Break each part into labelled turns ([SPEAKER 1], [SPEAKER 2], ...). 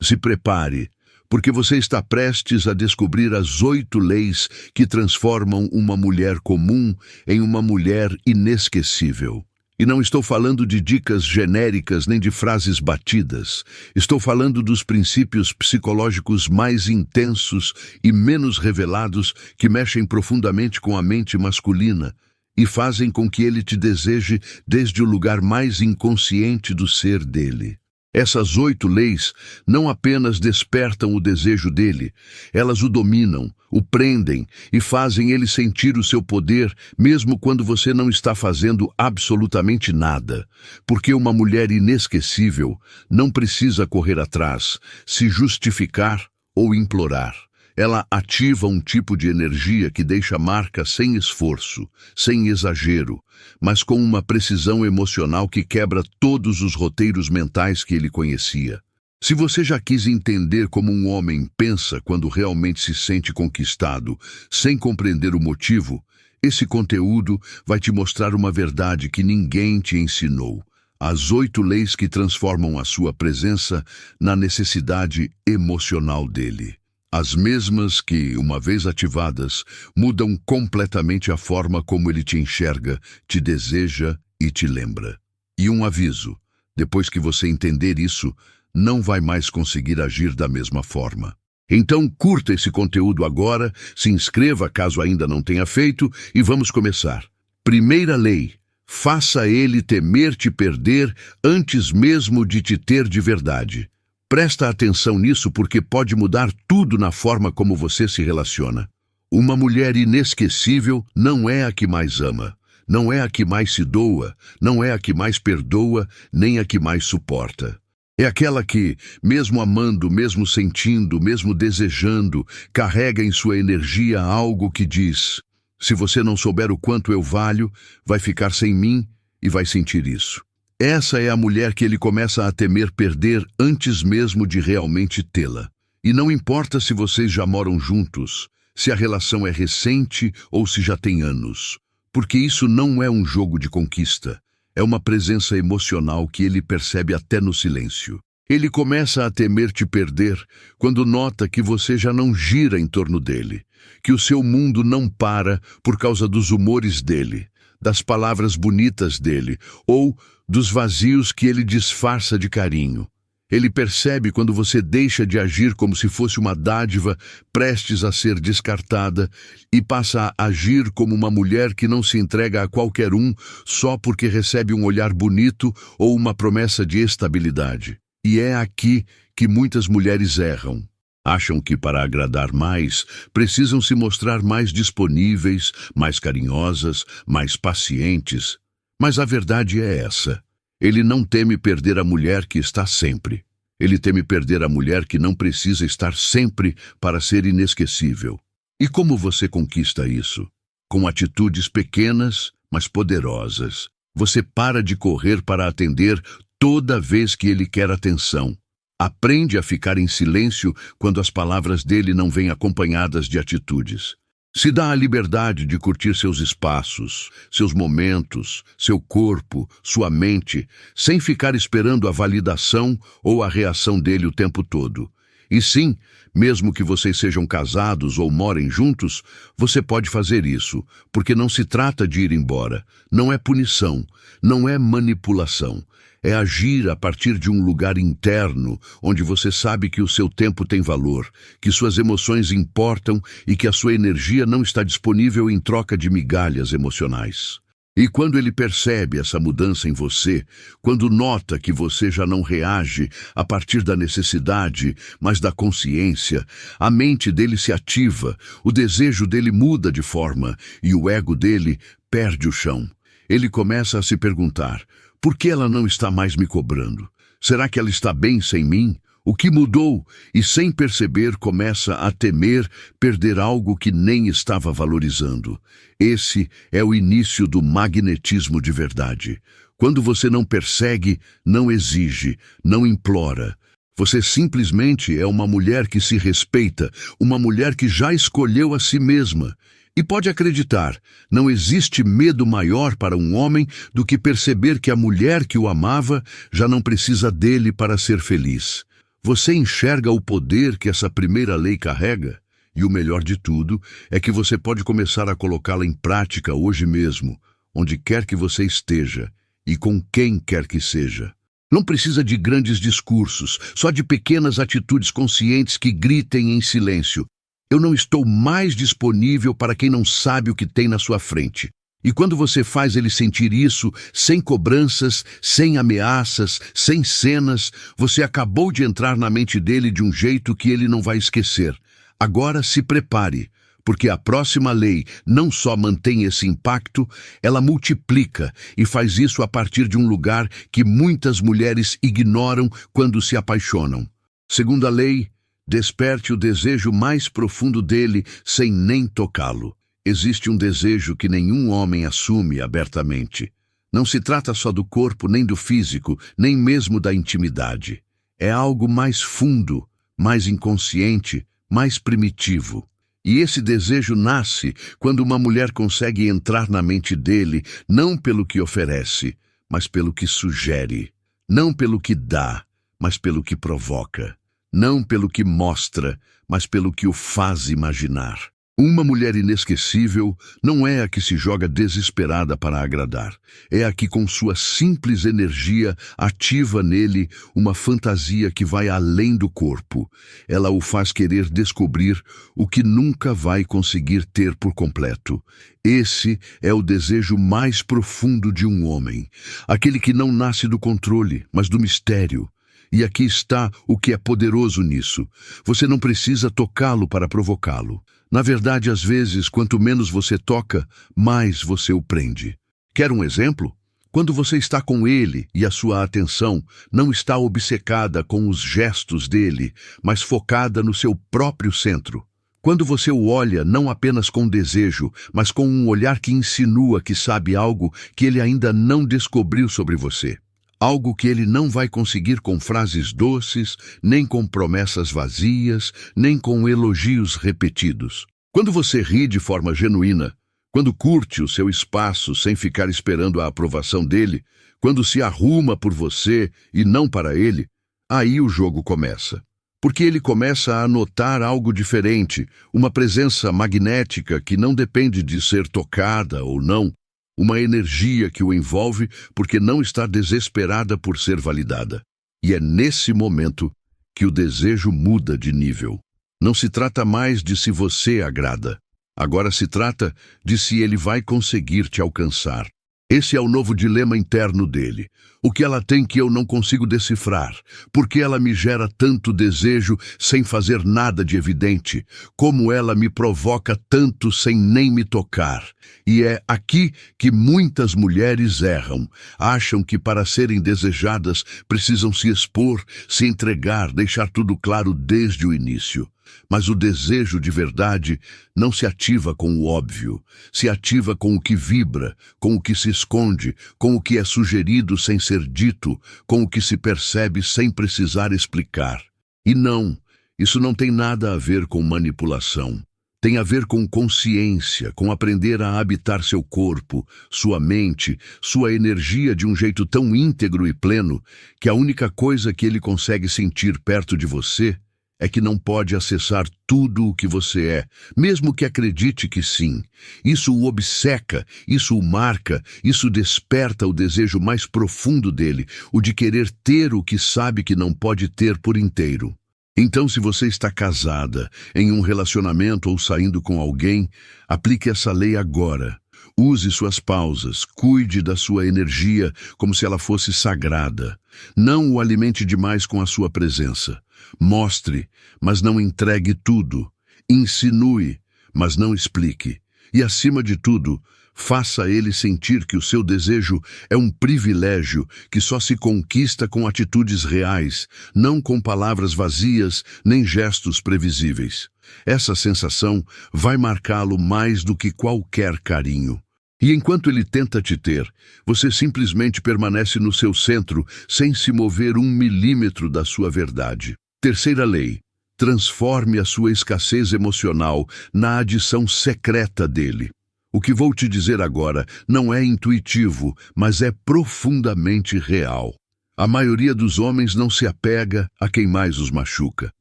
[SPEAKER 1] Se prepare, porque você está prestes a descobrir as 8 leis que transformam uma mulher comum em uma mulher inesquecível. E não estou falando de dicas genéricas nem de frases batidas. Estou falando dos princípios psicológicos mais intensos e menos revelados que mexem profundamente com a mente masculina e fazem com que ele te deseje desde o lugar mais inconsciente do ser dele. Essas 8 leis não apenas despertam o desejo dele, elas o dominam, o prendem e fazem ele sentir o seu poder mesmo quando você não está fazendo absolutamente nada. Porque uma mulher inesquecível não precisa correr atrás, se justificar ou implorar. Ela ativa um tipo de energia que deixa marca sem esforço, sem exagero, mas com uma precisão emocional que quebra todos os roteiros mentais que ele conhecia. Se você já quis entender como um homem pensa quando realmente se sente conquistado, sem compreender o motivo, esse conteúdo vai te mostrar uma verdade que ninguém te ensinou. As 8 leis que transformam a sua presença na necessidade emocional dele. As mesmas que, uma vez ativadas, mudam completamente a forma como ele te enxerga, te deseja e te lembra. E um aviso: depois que você entender isso, não vai mais conseguir agir da mesma forma. Então curta esse conteúdo agora, se inscreva caso ainda não tenha feito e vamos começar. Primeira lei: faça ele temer te perder antes mesmo de te ter de verdade. Presta atenção nisso porque pode mudar tudo na forma como você se relaciona. Uma mulher inesquecível não é a que mais ama, não é a que mais se doa, não é a que mais perdoa, nem a que mais suporta. É aquela que, mesmo amando, mesmo sentindo, mesmo desejando, carrega em sua energia algo que diz: se você não souber o quanto eu valho, vai ficar sem mim e vai sentir isso. Essa é a mulher que ele começa a temer perder antes mesmo de realmente tê-la. E não importa se vocês já moram juntos, se a relação é recente ou se já tem anos, porque isso não é um jogo de conquista, é uma presença emocional que ele percebe até no silêncio. Ele começa a temer te perder quando nota que você já não gira em torno dele, que o seu mundo não para por causa dos humores dele, das palavras bonitas dele ou dos vazios que ele disfarça de carinho. Ele percebe quando você deixa de agir como se fosse uma dádiva prestes a ser descartada e passa a agir como uma mulher que não se entrega a qualquer um só porque recebe um olhar bonito ou uma promessa de estabilidade. E é aqui que muitas mulheres erram. Acham que para agradar mais, precisam se mostrar mais disponíveis, mais carinhosas, mais pacientes. Mas a verdade é essa: ele não teme perder a mulher que está sempre. Ele teme perder a mulher que não precisa estar sempre para ser inesquecível. E como você conquista isso? Com atitudes pequenas, mas poderosas. Você para de correr para atender toda vez que ele quer atenção. Aprende a ficar em silêncio quando as palavras dele não vêm acompanhadas de atitudes. Se dá a liberdade de curtir seus espaços, seus momentos, seu corpo, sua mente, sem ficar esperando a validação ou a reação dele o tempo todo. E sim, mesmo que vocês sejam casados ou morem juntos, você pode fazer isso, porque não se trata de ir embora, não é punição, não é manipulação. É agir a partir de um lugar interno, onde você sabe que o seu tempo tem valor, que suas emoções importam e que a sua energia não está disponível em troca de migalhas emocionais. E quando ele percebe essa mudança em você, quando nota que você já não reage a partir da necessidade, mas da consciência, a mente dele se ativa, o desejo dele muda de forma e o ego dele perde o chão. Ele começa a se perguntar: por que ela não está mais me cobrando? Será que ela está bem sem mim? O que mudou? E sem perceber começa a temer perder algo que nem estava valorizando. Esse é o início do magnetismo de verdade. Quando você não persegue, não exige, não implora. Você simplesmente é uma mulher que se respeita, uma mulher que já escolheu a si mesma. E pode acreditar, não existe medo maior para um homem do que perceber que a mulher que o amava já não precisa dele para ser feliz. Você enxerga o poder que essa primeira lei carrega? E o melhor de tudo é que você pode começar a colocá-la em prática hoje mesmo, onde quer que você esteja e com quem quer que seja. Não precisa de grandes discursos, só de pequenas atitudes conscientes que gritem em silêncio: eu não estou mais disponível para quem não sabe o que tem na sua frente. E quando você faz ele sentir isso, sem cobranças, sem ameaças, sem cenas, você acabou de entrar na mente dele de um jeito que ele não vai esquecer. Agora se prepare, porque a próxima lei não só mantém esse impacto, ela multiplica e faz isso a partir de um lugar que muitas mulheres ignoram quando se apaixonam. Segunda lei: desperte o desejo mais profundo dele sem nem tocá-lo. Existe um desejo que nenhum homem assume abertamente. Não se trata só do corpo, nem do físico, nem mesmo da intimidade. É algo mais fundo, mais inconsciente, mais primitivo. E esse desejo nasce quando uma mulher consegue entrar na mente dele, não pelo que oferece, mas pelo que sugere. Não pelo que dá, mas pelo que provoca. Não pelo que mostra, mas pelo que o faz imaginar. Uma mulher inesquecível não é a que se joga desesperada para agradar. É a que, com sua simples energia, ativa nele uma fantasia que vai além do corpo. Ela o faz querer descobrir o que nunca vai conseguir ter por completo. Esse é o desejo mais profundo de um homem. Aquele que não nasce do controle, mas do mistério. E aqui está o que é poderoso nisso. Você não precisa tocá-lo para provocá-lo. Na verdade, às vezes, quanto menos você toca, mais você o prende. Quer um exemplo? Quando você está com ele e a sua atenção não está obcecada com os gestos dele, mas focada no seu próprio centro. Quando você o olha não apenas com desejo, mas com um olhar que insinua que sabe algo que ele ainda não descobriu sobre você. Algo que ele não vai conseguir com frases doces, nem com promessas vazias, nem com elogios repetidos. Quando você ri de forma genuína, quando curte o seu espaço sem ficar esperando a aprovação dele, quando se arruma por você e não para ele, aí o jogo começa. Porque ele começa a notar algo diferente, uma presença magnética que não depende de ser tocada ou não, uma energia que o envolve porque não está desesperada por ser validada. E é nesse momento que o desejo muda de nível. Não se trata mais de se você agrada. Agora se trata de se ele vai conseguir te alcançar. Esse é o novo dilema interno dele. O que ela tem que eu não consigo decifrar? Por que ela me gera tanto desejo sem fazer nada de evidente? Como ela me provoca tanto sem nem me tocar? E é aqui que muitas mulheres erram. Acham que para serem desejadas precisam se expor, se entregar, deixar tudo claro desde o início. Mas o desejo de verdade não se ativa com o óbvio, se ativa com o que vibra, com o que se esconde, com o que é sugerido sem ser dito, com o que se percebe sem precisar explicar. E não, isso não tem nada a ver com manipulação. Tem a ver com consciência, com aprender a habitar seu corpo, sua mente, sua energia de um jeito tão íntegro e pleno que a única coisa que ele consegue sentir perto de você é que não pode acessar tudo o que você é, mesmo que acredite que sim. Isso o obceca, isso o marca, isso desperta o desejo mais profundo dele, o de querer ter o que sabe que não pode ter por inteiro. Então, se você está casada, em um relacionamento ou saindo com alguém, aplique essa lei agora. Use suas pausas, cuide da sua energia como se ela fosse sagrada. Não o alimente demais com a sua presença. Mostre, mas não entregue tudo. Insinue, mas não explique. E, acima de tudo, faça ele sentir que o seu desejo é um privilégio que só se conquista com atitudes reais, não com palavras vazias nem gestos previsíveis. Essa sensação vai marcá-lo mais do que qualquer carinho. E enquanto ele tenta te ter, você simplesmente permanece no seu centro sem se mover 1 milímetro da sua verdade. Terceira lei: transforme a sua escassez emocional na adição secreta dele. O que vou te dizer agora não é intuitivo, mas é profundamente real. A maioria dos homens não se apega a quem mais os machuca.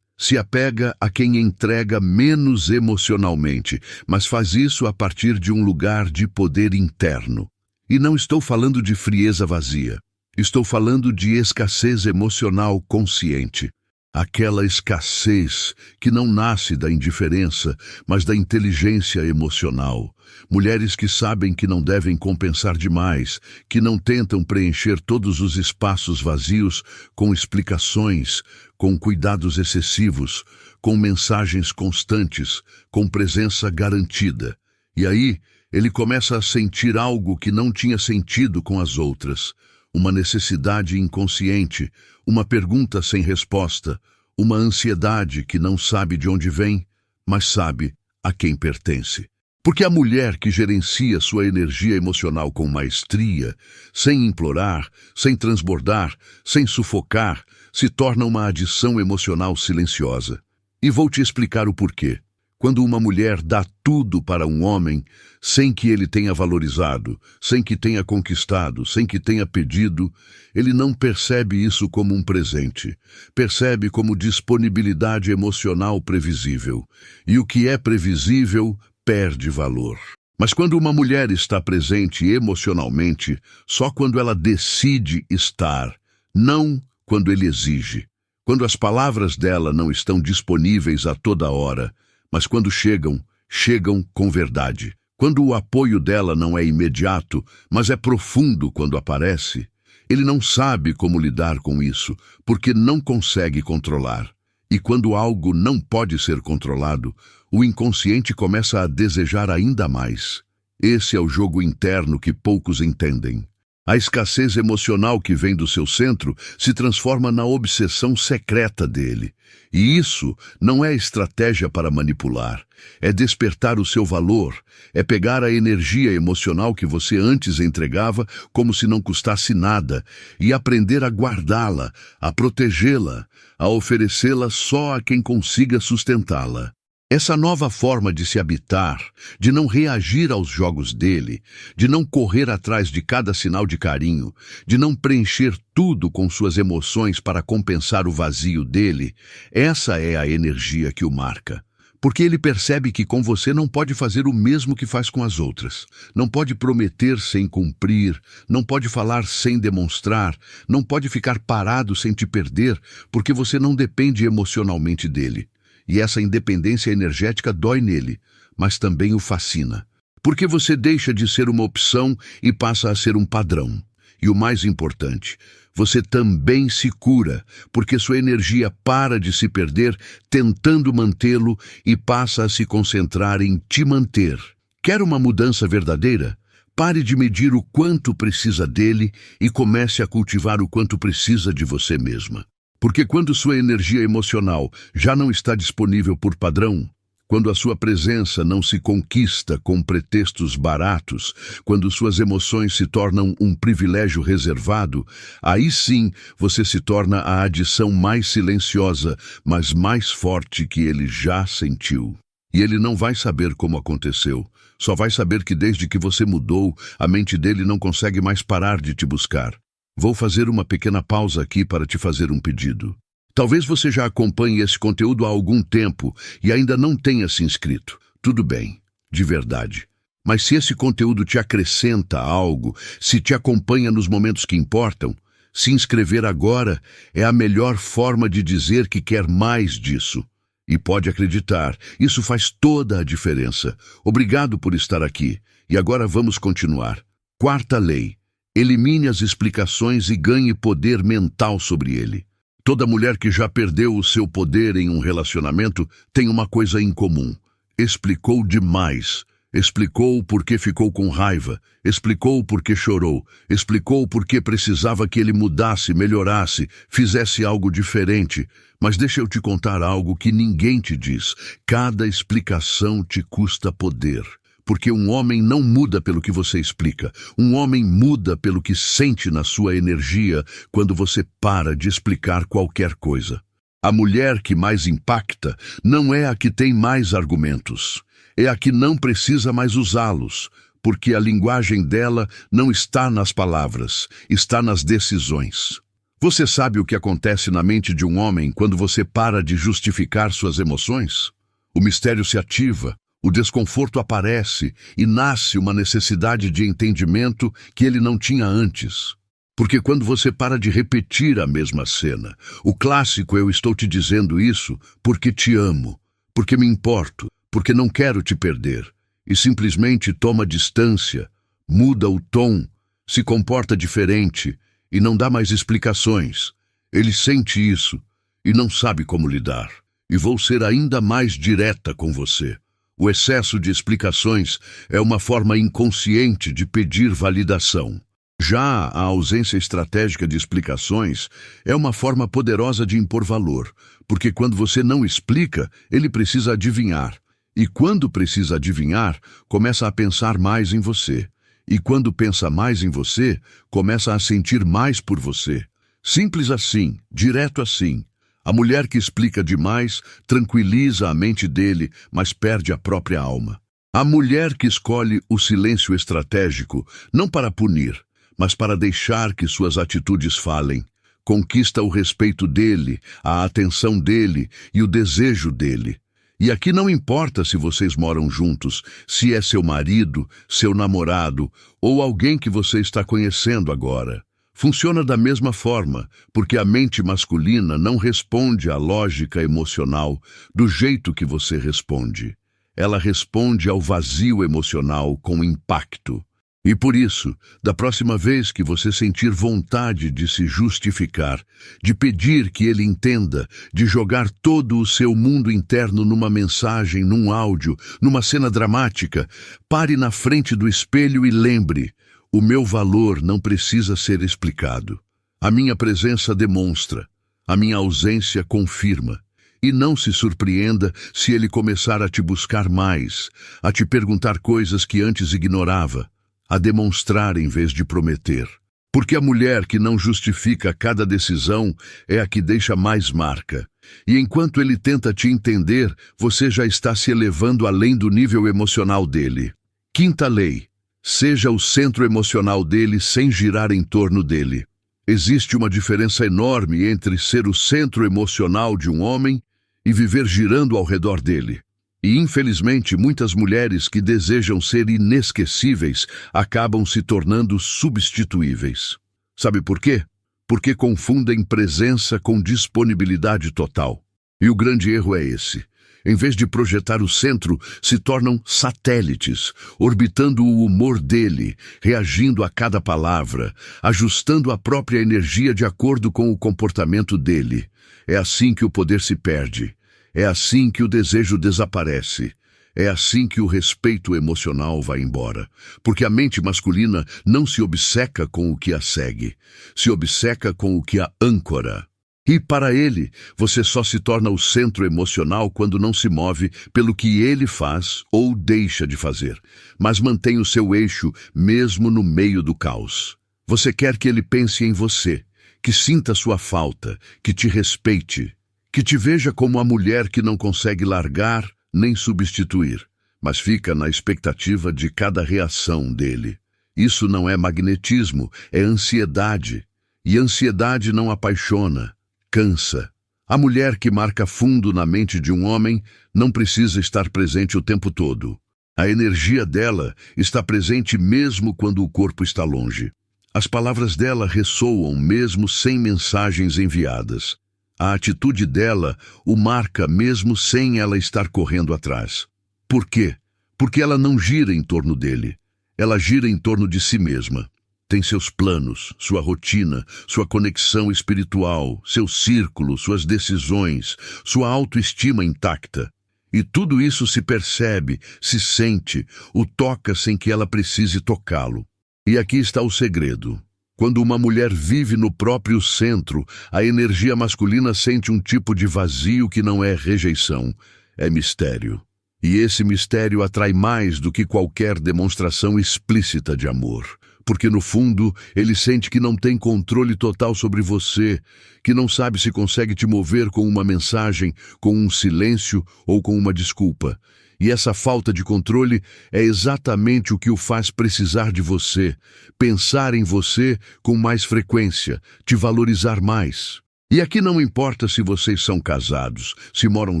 [SPEAKER 1] Se apega a quem entrega menos emocionalmente, mas faz isso a partir de um lugar de poder interno. E não estou falando de frieza vazia. Estou falando de escassez emocional consciente. Aquela escassez que não nasce da indiferença, mas da inteligência emocional. Mulheres que sabem que não devem compensar demais, que não tentam preencher todos os espaços vazios com explicações, com cuidados excessivos, com mensagens constantes, com presença garantida. E aí, ele começa a sentir algo que não tinha sentido com as outras. Uma necessidade inconsciente, uma pergunta sem resposta, uma ansiedade que não sabe de onde vem, mas sabe a quem pertence. Porque a mulher que gerencia sua energia emocional com maestria, sem implorar, sem transbordar, sem sufocar, se torna uma adição emocional silenciosa. E vou te explicar o porquê. Quando uma mulher dá tudo para um homem, sem que ele tenha valorizado, sem que tenha conquistado, sem que tenha pedido, ele não percebe isso como um presente. Percebe como disponibilidade emocional previsível. E o que é previsível perde valor. Mas quando uma mulher está presente emocionalmente, só quando ela decide estar, não quando ele exige. Quando as palavras dela não estão disponíveis a toda hora, mas quando chegam com verdade. Quando o apoio dela não é imediato, mas é profundo quando aparece, ele não sabe como lidar com isso, porque não consegue controlar. E quando algo não pode ser controlado, o inconsciente começa a desejar ainda mais. Esse é o jogo interno que poucos entendem. A escassez emocional que vem do seu centro se transforma na obsessão secreta dele. E isso não é estratégia para manipular. É despertar o seu valor. É pegar a energia emocional que você antes entregava como se não custasse nada e aprender a guardá-la, a protegê-la, a oferecê-la só a quem consiga sustentá-la. Essa nova forma de se habitar, de não reagir aos jogos dele, de não correr atrás de cada sinal de carinho, de não preencher tudo com suas emoções para compensar o vazio dele, essa é a energia que o marca. Porque ele percebe que com você não pode fazer o mesmo que faz com as outras. Não pode prometer sem cumprir, não pode falar sem demonstrar, não pode ficar parado sem te perder, porque você não depende emocionalmente dele. E essa independência energética dói nele, mas também o fascina. Porque você deixa de ser uma opção e passa a ser um padrão. E o mais importante, você também se cura, porque sua energia para de se perder tentando mantê-lo e passa a se concentrar em te manter. Quer uma mudança verdadeira? Pare de medir o quanto precisa dele e comece a cultivar o quanto precisa de você mesma. Porque quando sua energia emocional já não está disponível por padrão, quando a sua presença não se conquista com pretextos baratos, quando suas emoções se tornam um privilégio reservado, aí sim você se torna a adição mais silenciosa, mas mais forte que ele já sentiu. E ele não vai saber como aconteceu, só vai saber que desde que você mudou, a mente dele não consegue mais parar de te buscar. Vou fazer uma pequena pausa aqui para te fazer um pedido. Talvez você já acompanhe esse conteúdo há algum tempo e ainda não tenha se inscrito. Tudo bem, de verdade. Mas se esse conteúdo te acrescenta algo, se te acompanha nos momentos que importam, se inscrever agora é a melhor forma de dizer que quer mais disso. E pode acreditar, isso faz toda a diferença. Obrigado por estar aqui. E agora vamos continuar. Quarta lei. Elimine as explicações e ganhe poder mental sobre ele. Toda mulher que já perdeu o seu poder em um relacionamento tem uma coisa em comum. Explicou demais. Explicou por que ficou com raiva. Explicou por que chorou. Explicou por que precisava que ele mudasse, melhorasse, fizesse algo diferente. Mas deixa eu te contar algo que ninguém te diz. Cada explicação te custa poder. Porque um homem não muda pelo que você explica. Um homem muda pelo que sente na sua energia quando você para de explicar qualquer coisa. A mulher que mais impacta não é a que tem mais argumentos. É a que não precisa mais usá-los, porque a linguagem dela não está nas palavras, está nas decisões. Você sabe o que acontece na mente de um homem quando você para de justificar suas emoções? O mistério se ativa, o desconforto aparece e nasce uma necessidade de entendimento que ele não tinha antes. Porque quando você para de repetir a mesma cena, o clássico "eu estou te dizendo isso porque te amo, porque me importo, porque não quero te perder", e simplesmente toma distância, muda o tom, se comporta diferente e não dá mais explicações. Ele sente isso e não sabe como lidar. E vou ser ainda mais direta com você. O excesso de explicações é uma forma inconsciente de pedir validação. Já a ausência estratégica de explicações é uma forma poderosa de impor valor, porque quando você não explica, ele precisa adivinhar. E quando precisa adivinhar, começa a pensar mais em você. E quando pensa mais em você, começa a sentir mais por você. Simples assim, direto assim. A mulher que explica demais tranquiliza a mente dele, mas perde a própria alma. A mulher que escolhe o silêncio estratégico, não para punir, mas para deixar que suas atitudes falem, conquista o respeito dele, a atenção dele e o desejo dele. E aqui não importa se vocês moram juntos, se é seu marido, seu namorado ou alguém que você está conhecendo agora. Funciona da mesma forma, porque a mente masculina não responde à lógica emocional do jeito que você responde. Ela responde ao vazio emocional com impacto. E por isso, da próxima vez que você sentir vontade de se justificar, de pedir que ele entenda, de jogar todo o seu mundo interno numa mensagem, num áudio, numa cena dramática, pare na frente do espelho e lembre: o meu valor não precisa ser explicado. A minha presença demonstra, a minha ausência confirma. E não se surpreenda se ele começar a te buscar mais, a te perguntar coisas que antes ignorava, a demonstrar em vez de prometer. Porque a mulher que não justifica cada decisão é a que deixa mais marca. E enquanto ele tenta te entender, você já está se elevando além do nível emocional dele. Quinta lei: seja o centro emocional dele sem girar em torno dele. Existe uma diferença enorme entre ser o centro emocional de um homem e viver girando ao redor dele. E, infelizmente, muitas mulheres que desejam ser inesquecíveis acabam se tornando substituíveis. Sabe por quê? Porque confundem presença com disponibilidade total. E o grande erro é esse. Em vez de projetar o centro, se tornam satélites, orbitando o humor dele, reagindo a cada palavra, ajustando a própria energia de acordo com o comportamento dele. É assim que o poder se perde. É assim que o desejo desaparece. É assim que o respeito emocional vai embora. Porque a mente masculina não se obceca com o que a segue, se obceca com o que a âncora. E para ele, você só se torna o centro emocional quando não se move pelo que ele faz ou deixa de fazer, mas mantém o seu eixo mesmo no meio do caos. Você quer que ele pense em você, que sinta sua falta, que te respeite, que te veja como a mulher que não consegue largar nem substituir, mas fica na expectativa de cada reação dele. Isso não é magnetismo, é ansiedade. E ansiedade não apaixona, cansa. A mulher que marca fundo na mente de um homem não precisa estar presente o tempo todo. A energia dela está presente mesmo quando o corpo está longe. As palavras dela ressoam mesmo sem mensagens enviadas. A atitude dela o marca mesmo sem ela estar correndo atrás. Por quê? Porque ela não gira em torno dele. Ela gira em torno de si mesma. Tem seus planos, sua rotina, sua conexão espiritual, seu círculo, suas decisões, sua autoestima intacta. E tudo isso se percebe, se sente, o toca sem que ela precise tocá-lo. E aqui está o segredo. Quando uma mulher vive no próprio centro, a energia masculina sente um tipo de vazio que não é rejeição, é mistério. E esse mistério atrai mais do que qualquer demonstração explícita de amor. Porque no fundo, ele sente que não tem controle total sobre você, que não sabe se consegue te mover com uma mensagem, com um silêncio ou com uma desculpa. E essa falta de controle é exatamente o que o faz precisar de você, pensar em você com mais frequência, te valorizar mais. E aqui não importa se vocês são casados, se moram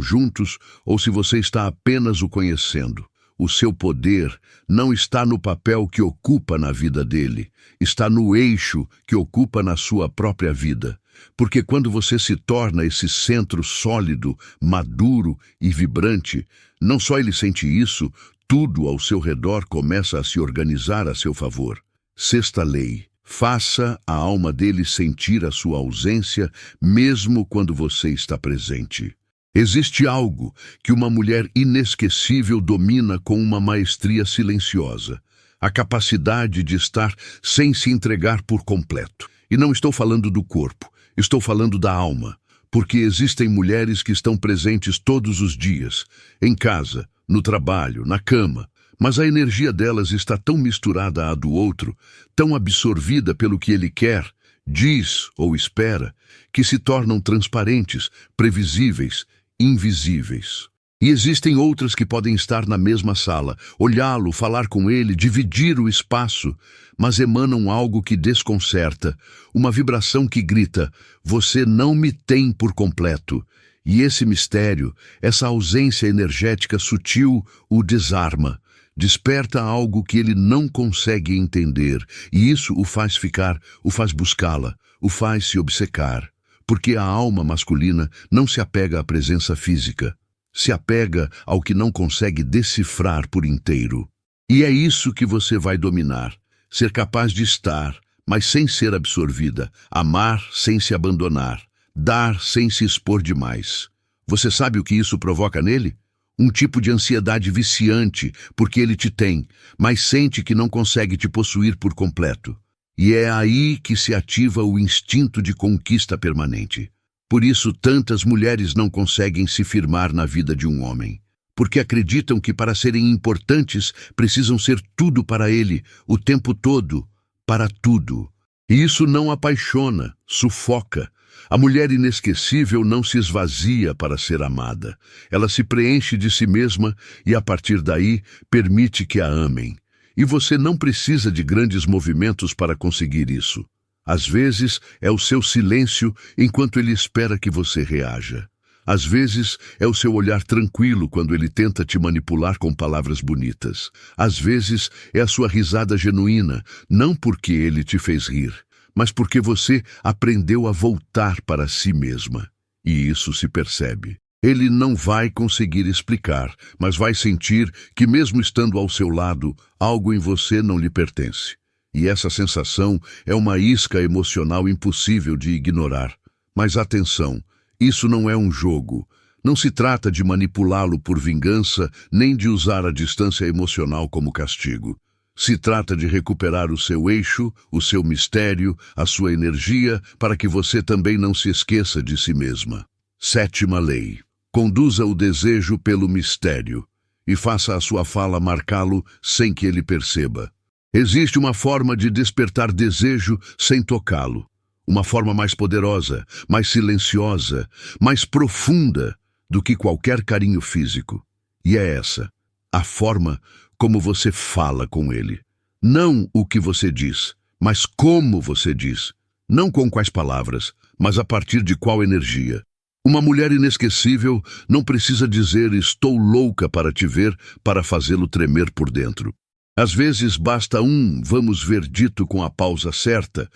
[SPEAKER 1] juntos ou se você está apenas o conhecendo. O seu poder não está no papel que ocupa na vida dele, está no eixo que ocupa na sua própria vida. Porque quando você se torna esse centro sólido, maduro e vibrante, não só ele sente isso, tudo ao seu redor começa a se organizar a seu favor. Sexta lei: faça a alma dele sentir a sua ausência, mesmo quando você está presente. Existe algo que uma mulher inesquecível domina com uma maestria silenciosa: a capacidade de estar sem se entregar por completo. E não estou falando do corpo, estou falando da alma, porque existem mulheres que estão presentes todos os dias, em casa, no trabalho, na cama, mas a energia delas está tão misturada à do outro, tão absorvida pelo que ele quer, diz ou espera, que se tornam transparentes, previsíveis, invisíveis. E existem outras que podem estar na mesma sala, olhá-lo, falar com ele, dividir o espaço, mas emanam algo que desconcerta, uma vibração que grita: você não me tem por completo. E esse mistério, essa ausência energética sutil, o desarma, desperta algo que ele não consegue entender, e isso o faz ficar, o faz buscá-la, o faz se obcecar, porque a alma masculina não se apega à presença física, se apega ao que não consegue decifrar por inteiro. E é isso que você vai dominar: ser capaz de estar, mas sem ser absorvida, amar sem se abandonar, dar sem se expor demais. Você sabe o que isso provoca nele? Um tipo de ansiedade viciante, porque ele te tem, mas sente que não consegue te possuir por completo. E é aí que se ativa o instinto de conquista permanente. Por isso, tantas mulheres não conseguem se firmar na vida de um homem, porque acreditam que para serem importantes precisam ser tudo para ele, o tempo todo, para tudo. E isso não apaixona, sufoca. A mulher inesquecível não se esvazia para ser amada. Ela se preenche de si mesma e, a partir daí, permite que a amem. E você não precisa de grandes movimentos para conseguir isso. Às vezes, é o seu silêncio enquanto ele espera que você reaja. Às vezes, é o seu olhar tranquilo quando ele tenta te manipular com palavras bonitas. Às vezes, é a sua risada genuína, não porque ele te fez rir, mas porque você aprendeu a voltar para si mesma. E isso se percebe. Ele não vai conseguir explicar, mas vai sentir que, mesmo estando ao seu lado, algo em você não lhe pertence. E essa sensação é uma isca emocional impossível de ignorar. Mas atenção, isso não é um jogo. Não se trata de manipulá-lo por vingança, nem de usar a distância emocional como castigo. Se trata de recuperar o seu eixo, o seu mistério, a sua energia, para que você também não se esqueça de si mesma. Sétima lei: conduza o desejo pelo mistério e faça a sua fala marcá-lo sem que ele perceba. Existe uma forma de despertar desejo sem tocá-lo. Uma forma mais poderosa, mais silenciosa, mais profunda do que qualquer carinho físico. E é essa: a forma como você fala com ele. Não o que você diz, mas como você diz. Não com quais palavras, mas a partir de qual energia. Uma mulher inesquecível não precisa dizer "estou louca para te ver" para fazê-lo tremer por dentro. Às vezes basta um "vamos ver" dito com a pausa certa,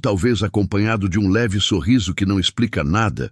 [SPEAKER 1] talvez acompanhado de um leve sorriso que não explica nada,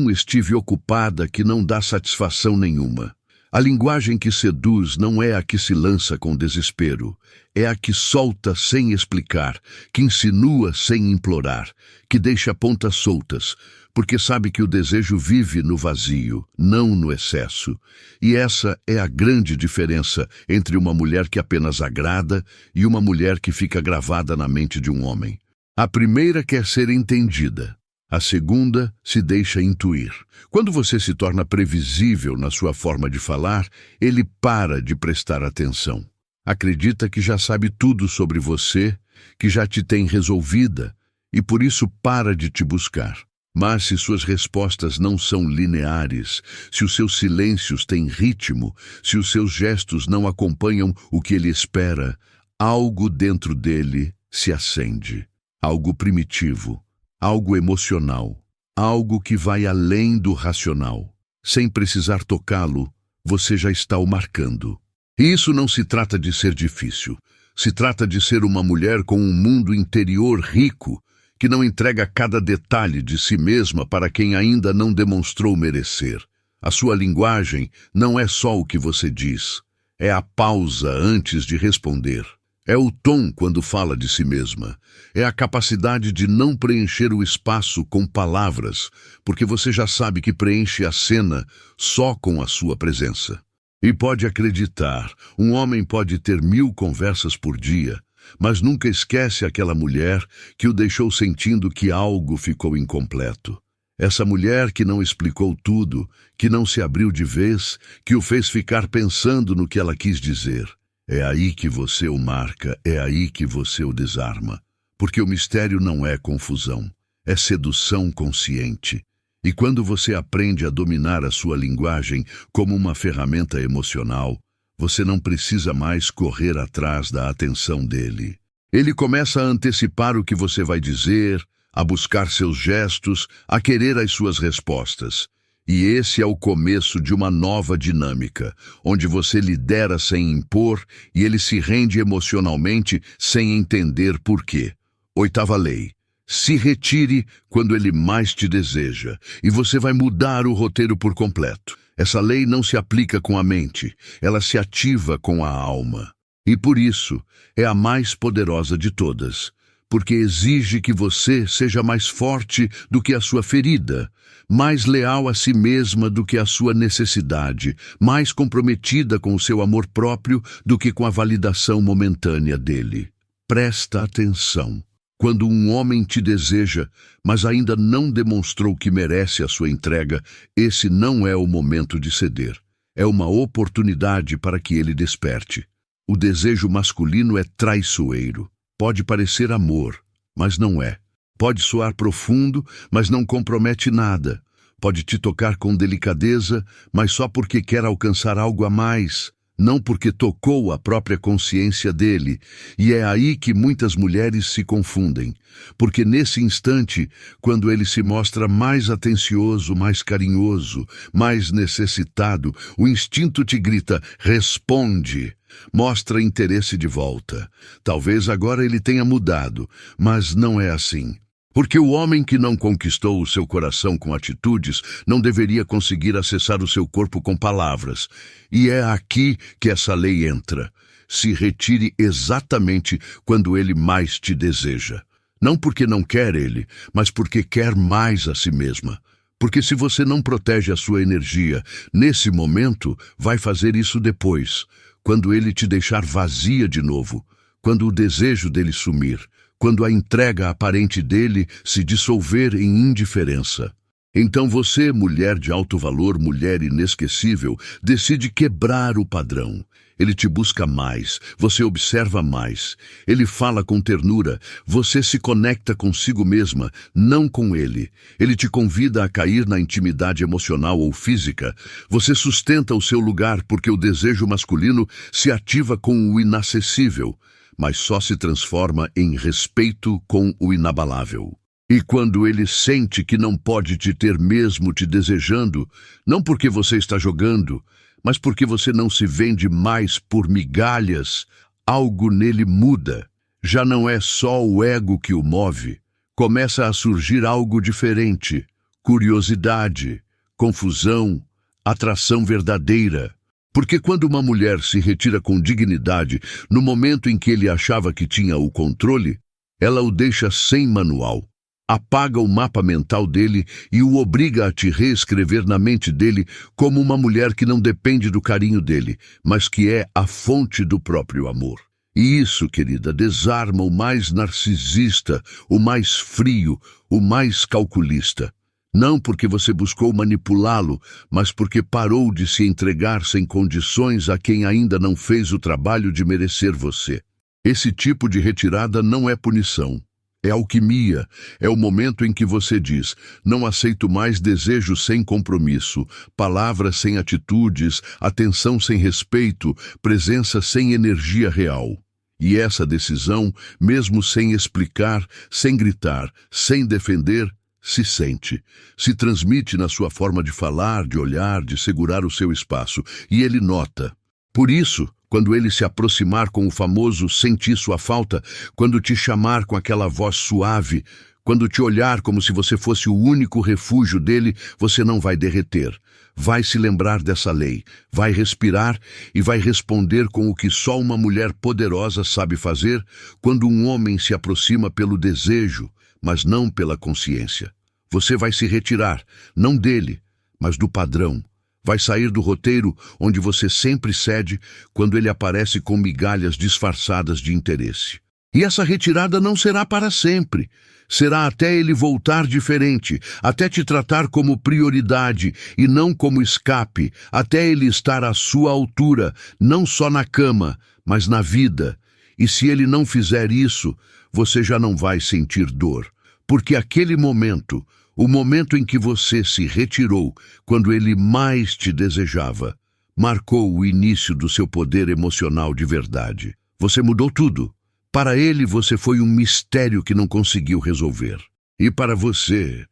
[SPEAKER 1] "estive ocupada" que não dá satisfação nenhuma. A linguagem que seduz não é a que se lança com desespero, é a que solta sem explicar, que insinua sem implorar, que deixa pontas soltas, porque sabe que o desejo vive no vazio, não no excesso. E essa é a grande diferença entre uma mulher que apenas agrada e uma mulher que fica gravada na mente de um homem. A primeira quer ser entendida. A segunda se deixa intuir. Quando você se torna previsível na sua forma de falar, ele para de prestar atenção. Acredita que já sabe tudo sobre você, que já te tem resolvida, e por isso para de te buscar. Mas se suas respostas não são lineares, se os seus silêncios têm ritmo, se os seus gestos não acompanham o que ele espera, algo dentro dele se acende. Algo primitivo, algo emocional, algo que vai além do racional. Sem precisar tocá-lo, você já está o marcando. E isso não se trata de ser difícil. Se trata de ser uma mulher com um mundo interior rico, que não entrega cada detalhe de si mesma para quem ainda não demonstrou merecer. A sua linguagem não é só o que você diz, é a pausa antes de responder. É o tom quando fala de si mesma. É a capacidade de não preencher o espaço com palavras, porque você já sabe que preenche a cena só com a sua presença. E pode acreditar, um homem pode ter 1000 conversas por dia, mas nunca esquece aquela mulher que o deixou sentindo que algo ficou incompleto. Essa mulher que não explicou tudo, que não se abriu de vez, que o fez ficar pensando no que ela quis dizer. É aí que você o marca, é aí que você o desarma. Porque o mistério não é confusão, é sedução consciente. E quando você aprende a dominar a sua linguagem como uma ferramenta emocional, você não precisa mais correr atrás da atenção dele. Ele começa a antecipar o que você vai dizer, a buscar seus gestos, a querer as suas respostas. E esse é o começo de uma nova dinâmica, onde você lidera sem impor e ele se rende emocionalmente sem entender por quê. 8ª lei. Se retire quando ele mais te deseja, e você vai mudar o roteiro por completo. Essa lei não se aplica com a mente, ela se ativa com a alma. E por isso, é a mais poderosa de todas, porque exige que você seja mais forte do que a sua ferida, mais leal a si mesma do que a sua necessidade, mais comprometida com o seu amor próprio do que com a validação momentânea dele. Presta atenção. Quando um homem te deseja, mas ainda não demonstrou que merece a sua entrega, esse não é o momento de ceder. É uma oportunidade para que ele desperte. O desejo masculino é traiçoeiro. Pode parecer amor, mas não é. Pode soar profundo, mas não compromete nada. Pode te tocar com delicadeza, mas só porque quer alcançar algo a mais. Não porque tocou a própria consciência dele, e é aí que muitas mulheres se confundem, porque nesse instante, quando ele se mostra mais atencioso, mais carinhoso, mais necessitado, o instinto te grita, responde, mostra interesse de volta. Talvez agora ele tenha mudado, mas não é assim. Porque o homem que não conquistou o seu coração com atitudes não deveria conseguir acessar o seu corpo com palavras. E é aqui que essa lei entra. Se retire exatamente quando ele mais te deseja. Não porque não quer ele, mas porque quer mais a si mesma. Porque se você não protege a sua energia nesse momento, vai fazer isso depois, quando ele te deixar vazia de novo, quando o desejo dele sumir, quando a entrega aparente dele se dissolver em indiferença. Então você, mulher de alto valor, mulher inesquecível, decide quebrar o padrão. Ele te busca mais, você observa mais. Ele fala com ternura, você se conecta consigo mesma, não com ele. Ele te convida a cair na intimidade emocional ou física. Você sustenta o seu lugar porque o desejo masculino se ativa com o inacessível, mas só se transforma em respeito com o inabalável. E quando ele sente que não pode te ter mesmo te desejando, não porque você está jogando, mas porque você não se vende mais por migalhas, algo nele muda. Já não é só o ego que o move. Começa a surgir algo diferente. Curiosidade, confusão, atração verdadeira. Porque quando uma mulher se retira com dignidade, no momento em que ele achava que tinha o controle, ela o deixa sem manual. Apaga o mapa mental dele e o obriga a te reescrever na mente dele como uma mulher que não depende do carinho dele, mas que é a fonte do próprio amor. E isso, querida, desarma o mais narcisista, o mais frio, o mais calculista. Não porque você buscou manipulá-lo, mas porque parou de se entregar sem condições a quem ainda não fez o trabalho de merecer você. Esse tipo de retirada não é punição, É alquimia, é o momento em que você diz: não aceito mais desejo sem compromisso, palavras sem atitudes, atenção sem respeito, presença sem energia real. E essa decisão, mesmo sem explicar, sem gritar, sem defender, se sente, se transmite na sua forma de falar, de olhar, de segurar o seu espaço, e ele nota. Por isso, quando ele se aproximar com o famoso "senti sua falta", quando te chamar com aquela voz suave, quando te olhar como se você fosse o único refúgio dele, você não vai derreter. Vai se lembrar dessa lei, vai respirar e vai responder com o que só uma mulher poderosa sabe fazer quando um homem se aproxima pelo desejo, mas não pela consciência. Você vai se retirar, não dele, mas do padrão. Vai sair do roteiro onde você sempre cede quando ele aparece com migalhas disfarçadas de interesse. E essa retirada não será para sempre. Será até ele voltar diferente, até te tratar como prioridade e não como escape, até ele estar à sua altura, não só na cama, mas na vida. E se ele não fizer isso, você já não vai sentir dor, porque aquele momento, o momento em que você se retirou, quando ele mais te desejava, marcou o início do seu poder emocional de verdade. Você mudou tudo. Para ele, você foi um mistério que não conseguiu resolver. E para você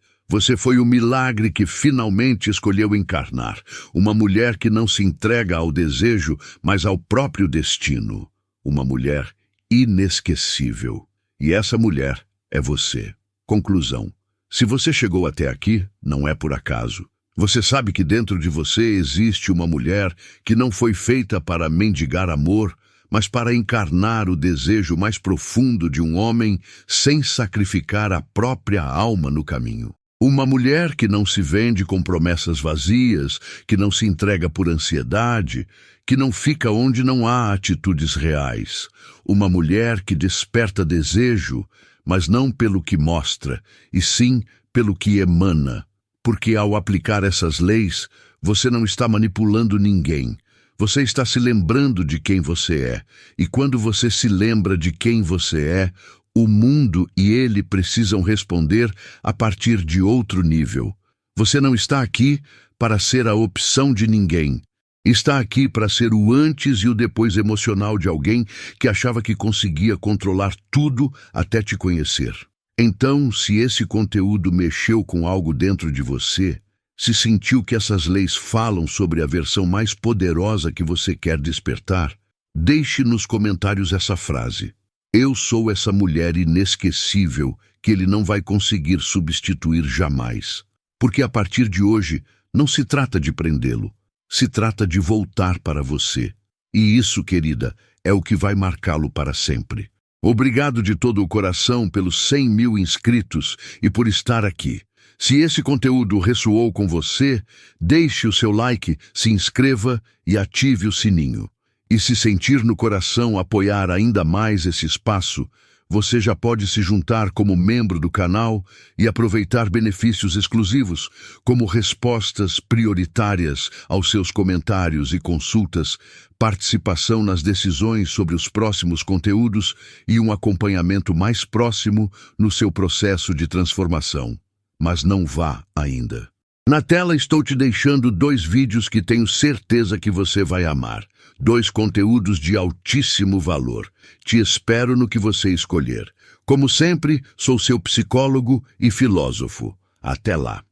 [SPEAKER 1] foi o milagre que finalmente escolheu encarnar. Uma mulher que não se entrega ao desejo, mas ao próprio destino. Uma mulher inesquecível. E essa mulher é você. Conclusão. Se você chegou até aqui, não é por acaso. Você sabe que dentro de você existe uma mulher que não foi feita para mendigar amor, mas para encarnar o desejo mais profundo de um homem sem sacrificar a própria alma no caminho. Uma mulher que não se vende com promessas vazias, que não se entrega por ansiedade, que não fica onde não há atitudes reais. Uma mulher que desperta desejo, mas não pelo que mostra, e sim pelo que emana. Porque ao aplicar essas leis, você não está manipulando ninguém. Você está se lembrando de quem você é. E quando você se lembra de quem você é, o mundo e ele precisam responder a partir de outro nível. Você não está aqui para ser a opção de ninguém. Está aqui para ser o antes e o depois emocional de alguém que achava que conseguia controlar tudo até te conhecer. Então, se esse conteúdo mexeu com algo dentro de você, se sentiu que essas leis falam sobre a versão mais poderosa que você quer despertar, deixe nos comentários essa frase: eu sou essa mulher inesquecível que ele não vai conseguir substituir jamais. Porque a partir de hoje, não se trata de prendê-lo, se trata de voltar para você. E isso, querida, é o que vai marcá-lo para sempre. Obrigado de todo o coração pelos 100 mil inscritos e por estar aqui. Se esse conteúdo ressoou com você, deixe o seu like, se inscreva e ative o sininho. E se sentir no coração apoiar ainda mais esse espaço, você já pode se juntar como membro do canal e aproveitar benefícios exclusivos, como respostas prioritárias aos seus comentários e consultas, participação nas decisões sobre os próximos conteúdos e um acompanhamento mais próximo no seu processo de transformação. Mas não vá ainda. Na tela estou te deixando 2 vídeos que tenho certeza que você vai amar. 2 conteúdos de altíssimo valor. Te espero no que você escolher. Como sempre, sou seu psicólogo e filósofo. Até lá.